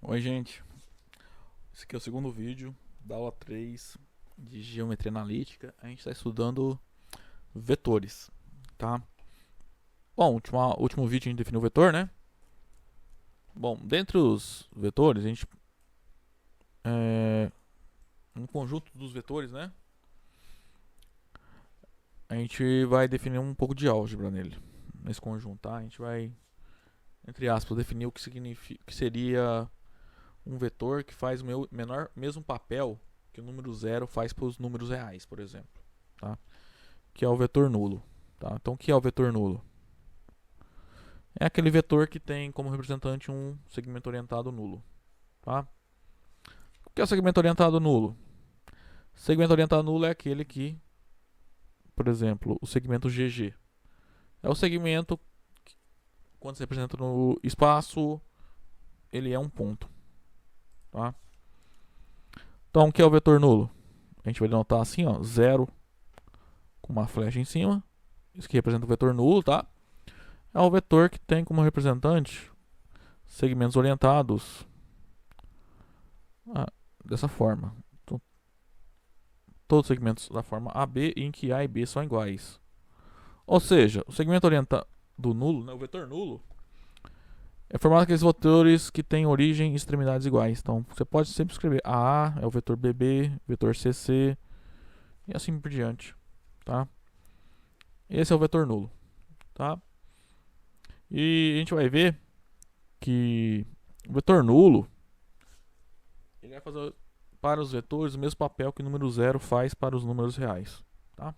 Oi, gente. Esse aqui é o segundo vídeo da aula 3 de Geometria Analítica. A gente está estudando vetores, tá? Bom, último vídeo a gente definiu o vetor, né? Bom, dentre os vetores, a gente... um conjunto dos vetores, né? A gente vai definir um pouco de álgebra nele, nesse conjunto, tá? A gente vai, entre aspas, definir o que significa, que seria um vetor que faz o mesmo papel que o número zero faz para os números reais, por exemplo, tá? Que é o vetor nulo, tá? Então, o que é o vetor nulo? É aquele vetor que tem como representante um segmento orientado nulo, tá? O que é o segmento orientado nulo? Segmento orientado nulo é aquele que, por exemplo, o segmento GG é o segmento que, quando se representa no espaço, ele é um ponto, tá? Então, o que é o vetor nulo? A gente vai denotar assim, ó, 0 com uma flecha em cima. Isso que representa o vetor nulo, tá? É o vetor que tem como representante segmentos orientados dessa forma. Então, todos os segmentos da forma AB em que A e B são iguais. Ou seja, o segmento orientado nulo, né, o vetor nulo, é formado aqueles vetores que têm origem e extremidades iguais. Então, você pode sempre escrever AA é o vetor BB, vetor CC e assim por diante, tá? Esse é o vetor nulo, tá? E a gente vai ver que o vetor nulo ele vai fazer para os vetores o mesmo papel que o número zero faz para os números reais, tá?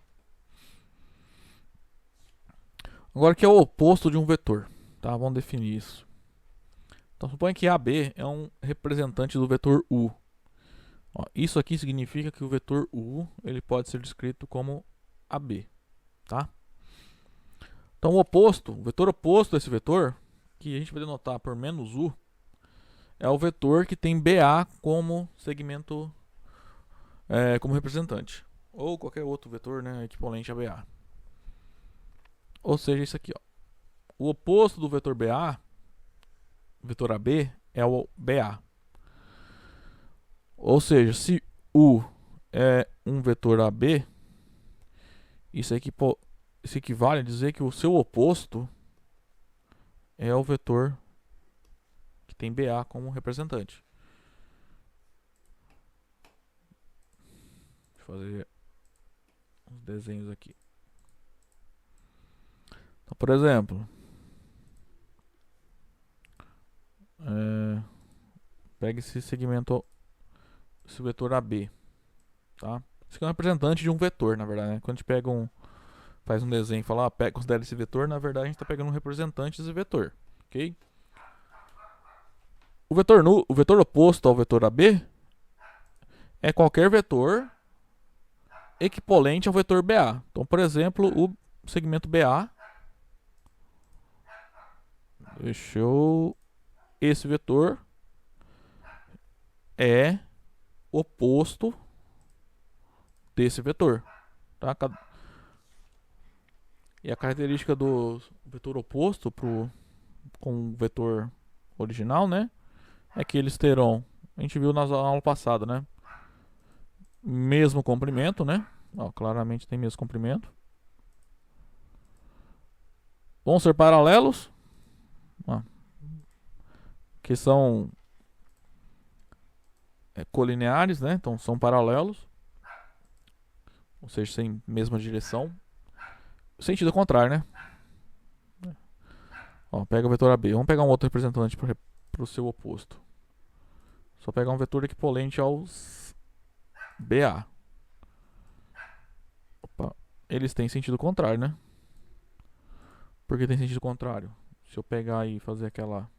Agora, o que é o oposto de um vetor, tá? Vamos definir isso. Então, suponha que AB é um representante do vetor U. Ó, isso aqui significa que o vetor U ele pode ser descrito como AB, tá? Então, o vetor oposto desse vetor, que a gente vai denotar por menos U, é o vetor que tem BA como segmento, como representante. Ou qualquer outro vetor, né, equivalente a BA. Ou seja, isso aqui, ó. O oposto do vetor BA, vetor AB, é o BA. Ou seja, se U é um vetor AB, isso equivale a dizer que o seu oposto é o vetor que tem BA como representante. Deixa eu fazer uns desenhos aqui. Então, por exemplo, pega esse segmento, esse vetor AB, tá? Isso aqui é um representante de um vetor, na verdade, né? Quando a gente faz um desenho e fala, considera esse vetor, na verdade a gente está pegando um representante desse vetor, ok? O vetor oposto ao vetor AB é qualquer vetor equivalente ao vetor BA. Então, por exemplo, o segmento BA, esse vetor é oposto desse vetor, tá? E a característica do vetor oposto com o vetor original, né, é que eles terão, a gente viu na aula passada, né, mesmo comprimento, né, ó, claramente tem mesmo comprimento, vão ser paralelos, ó, que são colineares, né, então são paralelos, ou seja, sem mesma direção, sentido contrário, né. Ó, pega o vetor AB. Vamos pegar um outro representante para o seu oposto. Só pegar um vetor equivalente aos BA. Opa. Eles têm sentido contrário, né? Por que tem sentido contrário? Se eu pegar e fazer aquela...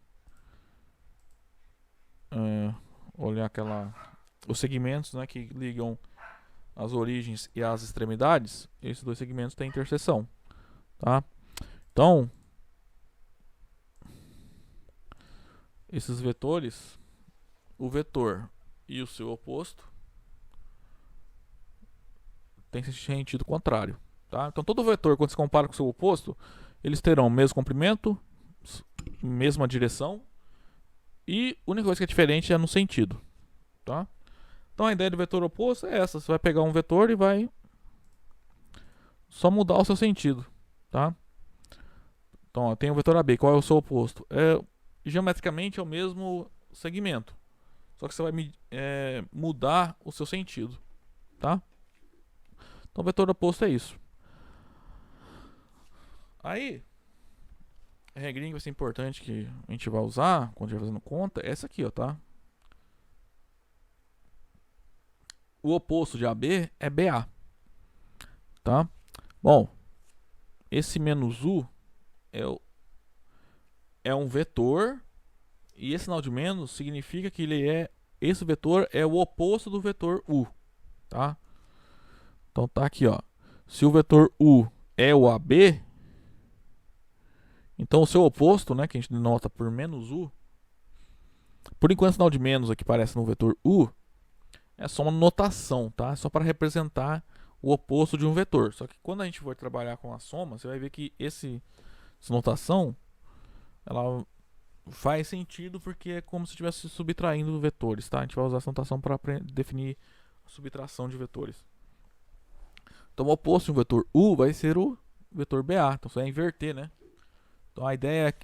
olhar os segmentos, né, que ligam as origens e as extremidades, esses dois segmentos têm interseção, tá? Então, esses vetores, o vetor e o seu oposto, tem sentido contrário, tá? Então, todo vetor, quando se compara com o seu oposto, eles terão o mesmo comprimento, mesma direção E a única coisa que é diferente é no sentido, tá? Então a ideia do vetor oposto é essa. Você vai pegar um vetor e vai só mudar o seu sentido, tá? Então, ó, tem o vetor AB. Qual é o seu oposto? Geometricamente é o mesmo segmento. Só que você vai mudar o seu sentido, tá? Então, o vetor oposto é isso. Aí, a regrinha que vai ser importante que a gente vai usar quando estiver fazendo conta é essa aqui, ó, tá? O oposto de AB é BA, tá? Bom, esse menos U é um vetor, e esse sinal de menos significa que esse vetor é o oposto do vetor U, tá? Então tá aqui, ó. Se o vetor U é o AB, então o seu oposto, né, que a gente denota por menos U, por enquanto o sinal de menos aqui aparece no vetor U, é só uma notação, tá? É só para representar o oposto de um vetor. Só que quando a gente for trabalhar com a soma, você vai ver que essa notação, ela faz sentido porque é como se estivesse subtraindo vetores, tá? A gente vai usar essa notação para definir a subtração de vetores. Então o oposto de um vetor U vai ser o vetor BA. Então você vai inverter, né? Então a ideia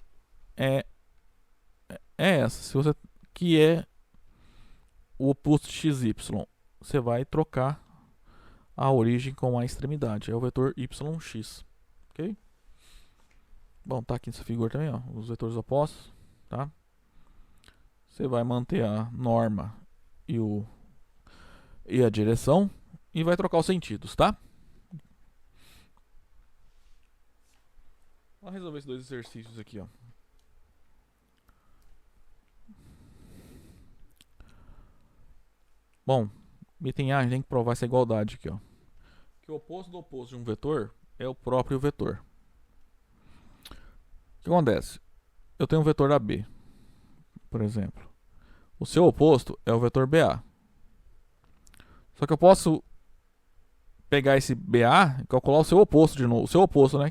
é essa. Se você que é o oposto de XY, você vai trocar a origem com a extremidade. É o vetor YX. Ok? Bom, tá aqui nessa figura também, ó, os vetores opostos, tá? Você vai manter a norma e a direção e vai trocar os sentidos, tá? Vamos resolver esses dois exercícios aqui, ó. Bom, item A, a gente tem que provar essa igualdade aqui, ó. Que o oposto do oposto de um vetor é o próprio vetor. O que acontece? Eu tenho um vetor AB, por exemplo. O seu oposto é o vetor BA. Só que eu posso pegar esse BA e calcular o seu oposto de novo. O seu oposto, né?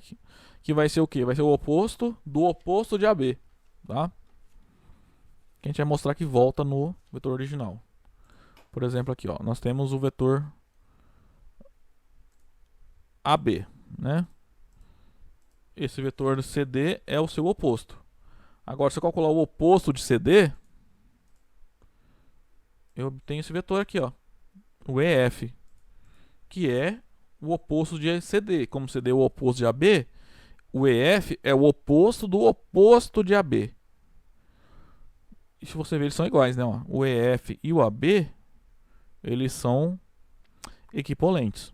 Que vai ser o quê? Vai ser o oposto do oposto de AB, tá? Que a gente vai mostrar que volta no vetor original. Por exemplo, aqui, ó, nós temos o vetor AB, né? Esse vetor CD é o seu oposto. Agora, se eu calcular o oposto de CD, eu obtenho esse vetor aqui, ó, o EF, que é o oposto de CD. Como CD é o oposto de AB, o EF é o oposto do oposto de AB. E se você ver, eles são iguais, né? Ó, o EF e o AB, eles são equivalentes,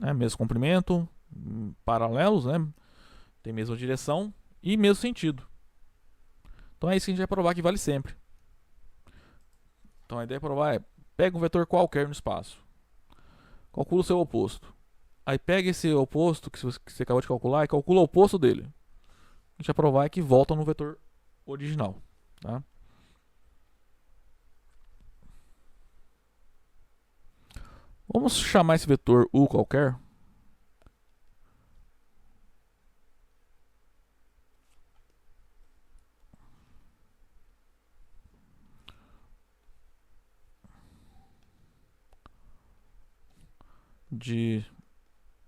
né? Mesmo comprimento, paralelos, né? Tem mesma direção e mesmo sentido. Então é isso que a gente vai provar que vale sempre. Então a ideia é provar pega um vetor qualquer no espaço, calcula o seu oposto. Aí pega esse oposto que você acabou de calcular e calcula o oposto dele. A gente vai provar que volta no vetor original, tá? Vamos chamar esse vetor U qualquer.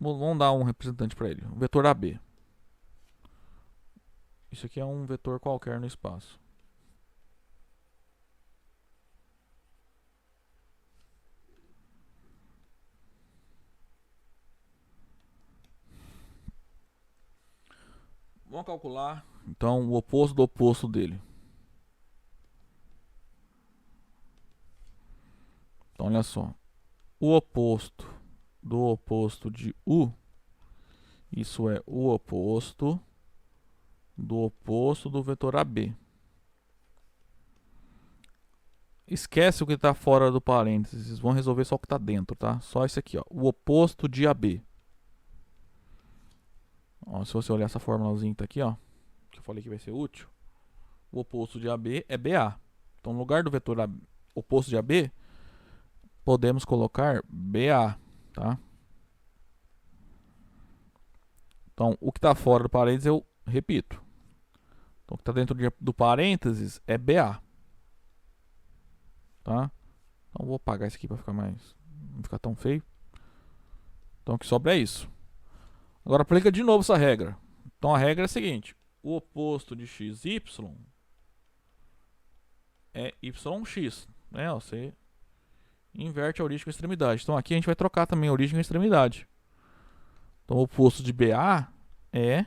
Vamos dar um representante para ele, o vetor AB. Isso aqui é um vetor qualquer no espaço. Vamos calcular, então, o oposto do oposto dele. Então, olha só. O oposto do oposto de U, isso é o oposto do vetor AB. Esquece o que está fora do parênteses, vão resolver só o que está dentro, tá? Só esse aqui, ó, o oposto de AB. Ó, se você olhar essa formulazinha que tá aqui, ó, que eu falei que vai ser útil, o oposto de AB é BA. Então, no lugar do vetor oposto de AB, podemos colocar BA, tá? Então, o que está fora do parênteses eu repito. Então, o que está dentro do parênteses é BA. tá? Então vou apagar isso aqui para ficar mais, não ficar tão feio. Então o que sobra é isso. Agora aplica de novo essa regra. Então a regra é a seguinte: o oposto de xy é yx, né? Você inverte a origem com a extremidade. Então aqui a gente vai trocar também a origem com a extremidade. Então o oposto de BA é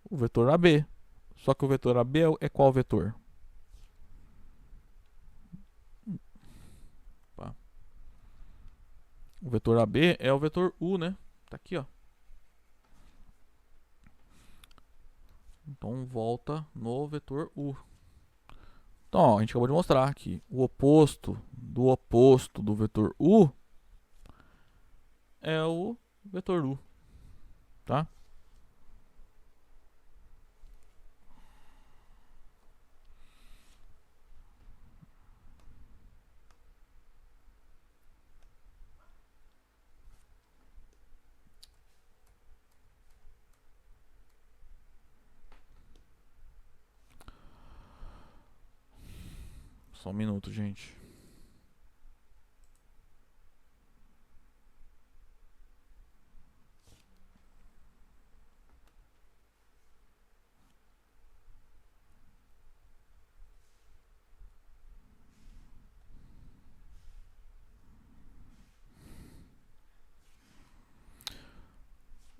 o vetor AB. Só que o vetor AB é qual vetor? Opa. O vetor AB é o vetor U, né? Tá aqui, ó. Então volta no vetor U. Então, ó, a gente acabou de mostrar que o oposto do vetor U é o vetor U, tá? Só um minuto, gente.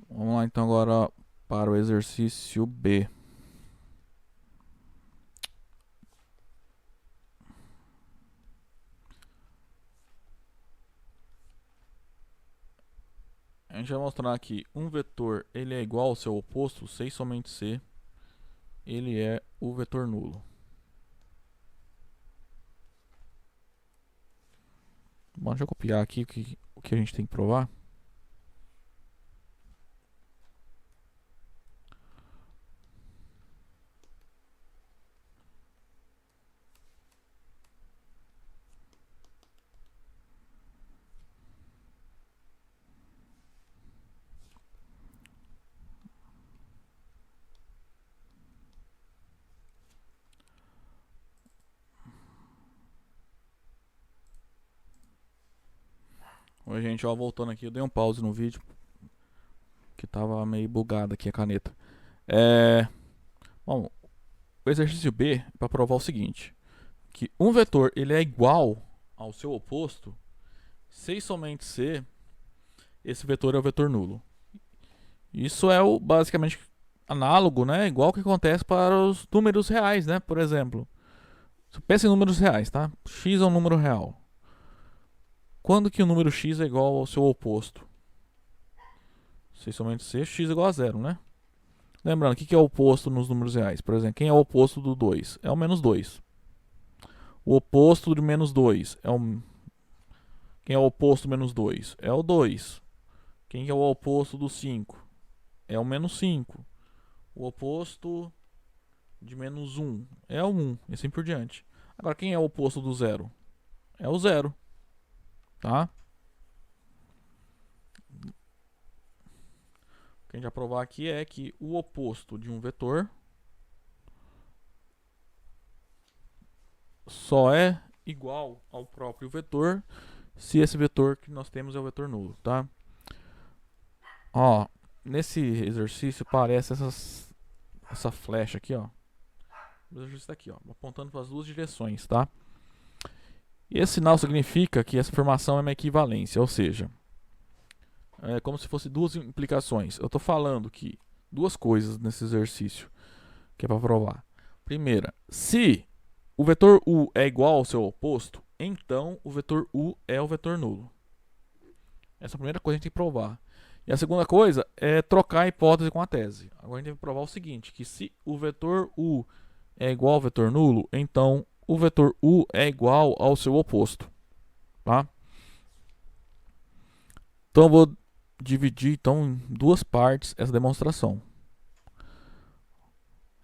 Vamos lá então agora para o exercício B. A gente vai mostrar que um vetor ele é igual ao seu oposto se e somente se ele é o vetor nulo. Bom, deixa eu copiar aqui o que a gente tem que provar. Oi, gente, ó, voltando aqui, eu dei um pause no vídeo que tava meio bugado aqui a caneta. Bom, o exercício B é para provar o seguinte, que um vetor ele é igual ao seu oposto se e somente se esse vetor é o vetor nulo. Isso é o basicamente análogo, né? Igual que acontece para os números reais, né? Por exemplo, pensa em números reais, tá? X é um número real. Quando que o número x é igual ao seu oposto? Se somente se x é igual a zero, né? Lembrando, o que é o oposto nos números reais? Por exemplo, quem é o oposto do 2? É o menos 2. O oposto de menos 2 é o... Quem é o oposto do menos 2? É o 2. Quem é o oposto do 5? É o menos 5. O oposto de menos 1 é o 1, e assim por diante. Agora, quem é o oposto do 0? É o 0, tá? O que a gente vai provar aqui é que o oposto de um vetor só é igual ao próprio vetor se esse vetor que nós temos é o vetor nulo, tá? Ó, nesse exercício parece essa flecha aqui, ó. O exercício tá aqui, ó, apontando para as duas direções, tá? E esse sinal significa que essa informação é uma equivalência, ou seja, é como se fosse duas implicações. Eu estou falando que duas coisas nesse exercício que é para provar. Primeira, se o vetor u é igual ao seu oposto, então o vetor u é o vetor nulo. Essa é a primeira coisa que a gente tem que provar. E a segunda coisa é trocar a hipótese com a tese. Agora a gente tem que provar o seguinte, que se o vetor u é igual ao vetor nulo, então o vetor u é igual ao seu oposto. Tá? Então eu vou dividir então, em duas partes essa demonstração.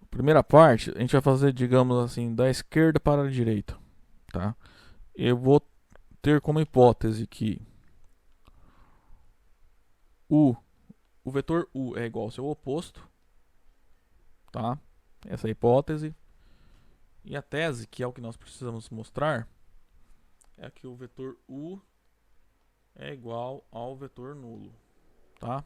Primeira parte, a gente vai fazer, digamos assim, da esquerda para a direita. Tá? Eu vou ter como hipótese que o vetor u é igual ao seu oposto, tá? Essa é a hipótese. E a tese, que é o que nós precisamos mostrar, é que o vetor u é igual ao vetor nulo, tá?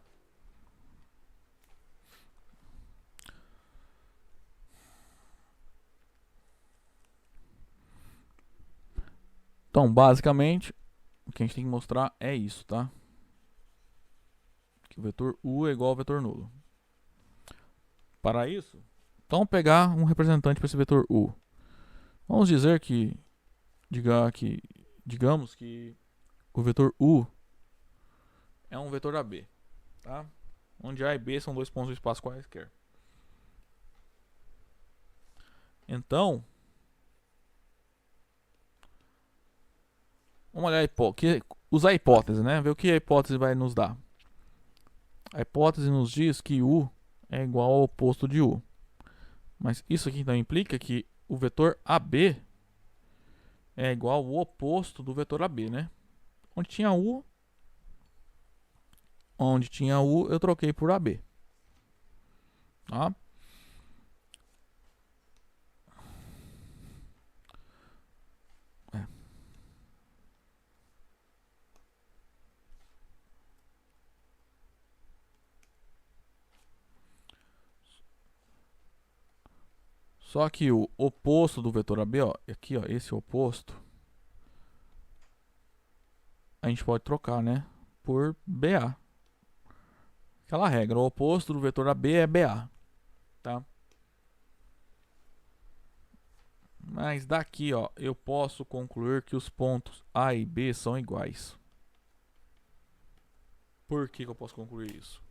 Então, basicamente, o que a gente tem que mostrar é isso, tá? Que o vetor u é igual ao vetor nulo. Para isso, então vamos pegar um representante para esse vetor u. Vamos dizer que, digamos que o vetor u é um vetor AB, tá? Onde A e B são dois pontos do espaço quaisquer. Então, vamos olhar usar a hipótese, né? Ver o que a hipótese vai nos dar. A hipótese nos diz que u é igual ao oposto de u. Mas isso aqui então implica que o vetor AB é igual ao oposto do vetor AB, né? Onde tinha u, eu troquei por AB. Tá? Só que o oposto do vetor AB, ó, aqui, ó, esse oposto, a gente pode trocar, né, por BA. Aquela regra, o oposto do vetor AB é BA, tá? Mas daqui, ó, eu posso concluir que os pontos A e B são iguais. Por que eu posso concluir isso?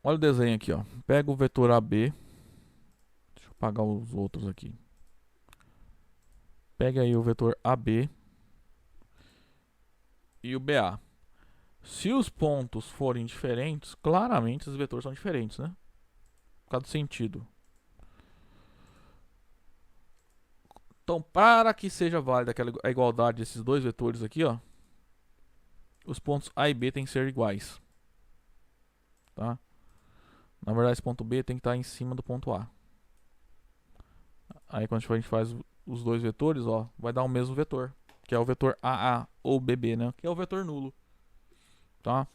Olha o desenho aqui, ó. Pega o vetor AB. Deixa eu apagar os outros aqui. Pega aí o vetor AB e o BA. Se os pontos forem diferentes, claramente os vetores são diferentes, né? Por causa do sentido. Então, para que seja válida a igualdade desses dois vetores aqui, ó, os pontos A e B têm que ser iguais. Tá? Na verdade, esse ponto B tem que estar em cima do ponto A. Aí, quando a gente faz os dois vetores, ó, vai dar o mesmo vetor, que é o vetor AA ou BB, né? Que é o vetor nulo. Tá?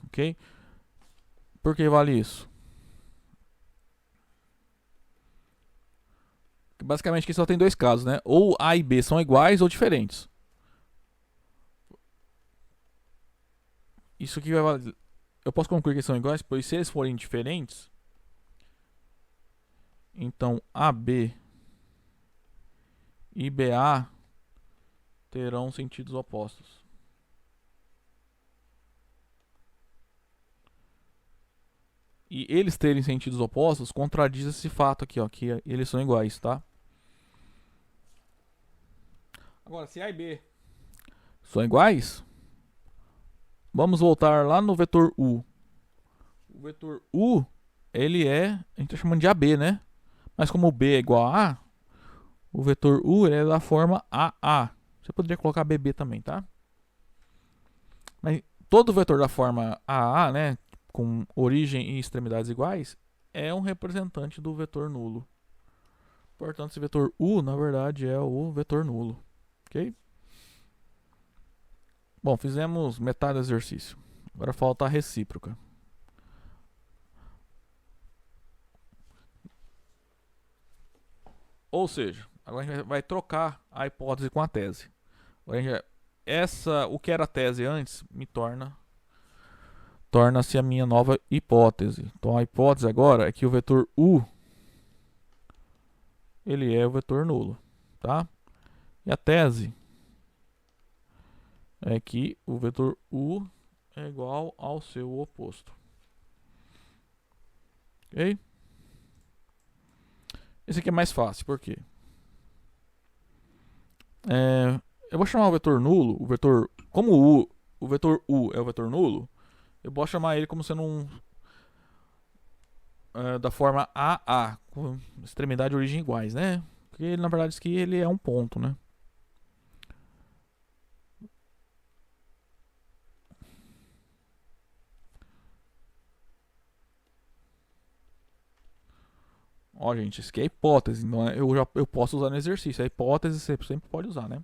Ok? Por que vale isso? Basicamente aqui só tem dois casos, né? Ou A e B são iguais ou diferentes. Isso aqui vai valer. Eu posso concluir que são iguais, pois se eles forem diferentes, então AB e BA terão sentidos opostos. E eles terem sentidos opostos contradiz esse fato aqui, ó, que eles são iguais, tá? Agora, se A e B são iguais, vamos voltar lá no vetor U. O vetor U, ele é, a gente tá chamando de AB, né? Mas como o B é igual a A, o vetor U ele é da forma AA. Você poderia colocar BB também, tá? Mas todo vetor da forma AA, né, com origem e extremidades iguais, é um representante do vetor nulo. Portanto, esse vetor U, na verdade, é o vetor nulo. Ok? Bom, fizemos metade do exercício. Agora falta a recíproca. Ou seja, agora a gente vai trocar a hipótese com a tese. Agora o que era a tese antes torna-se a minha nova hipótese. Então a hipótese agora é que o vetor U ele é o vetor nulo, tá? E a tese é que o vetor U é igual ao seu oposto. Ok? Esse aqui é mais fácil, por quê? Eu vou chamar o vetor nulo, como o vetor U é o vetor nulo, eu posso chamar ele como sendo da forma AA, com extremidade e origem iguais, né? Porque ele, na verdade, aqui ele é um ponto, né? Ó, gente, isso aqui é hipótese, então eu posso usar no exercício. A hipótese você sempre pode usar, né?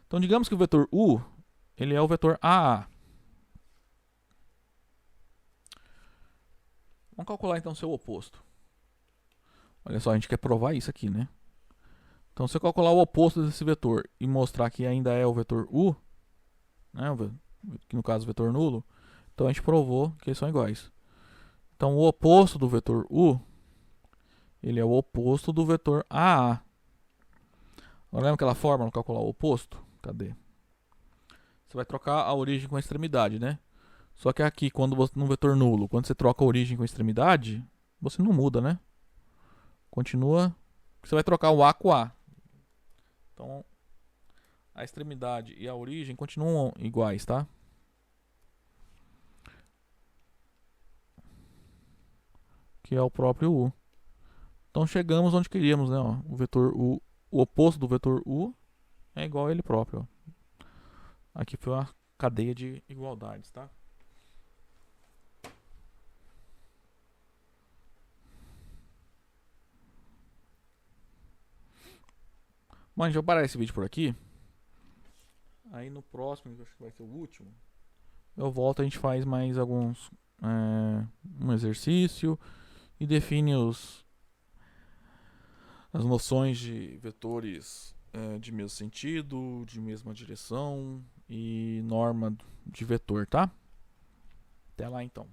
Então, digamos que o vetor u, ele é o vetor AA. Vamos calcular então seu oposto. Olha só, a gente quer provar isso aqui, né? Então, se eu calcular o oposto desse vetor e mostrar que ainda é o vetor u, né? Que no caso o vetor nulo, então a gente provou que eles são iguais. Então, o oposto do vetor u, ele é o oposto do vetor AA. Agora, lembra aquela fórmula para calcular o oposto? Cadê? Você vai trocar a origem com a extremidade, né? Só que aqui, quando você, no vetor nulo, quando você troca a origem com a extremidade, você não muda, né? Continua. Você vai trocar o A com o A. Então, a extremidade e a origem continuam iguais, tá? Que é o próprio U. Então, chegamos onde queríamos, né? Ó, o vetor U, o oposto do vetor U é igual a ele próprio. Ó. Aqui foi uma cadeia de igualdades, tá? Bom, a gente vai parar esse vídeo por aqui. Aí no próximo, que eu acho que vai ser o último, eu volto e a gente faz mais alguns um exercício e define as noções de vetores de mesmo sentido, de mesma direção e norma de vetor, tá? Até lá então.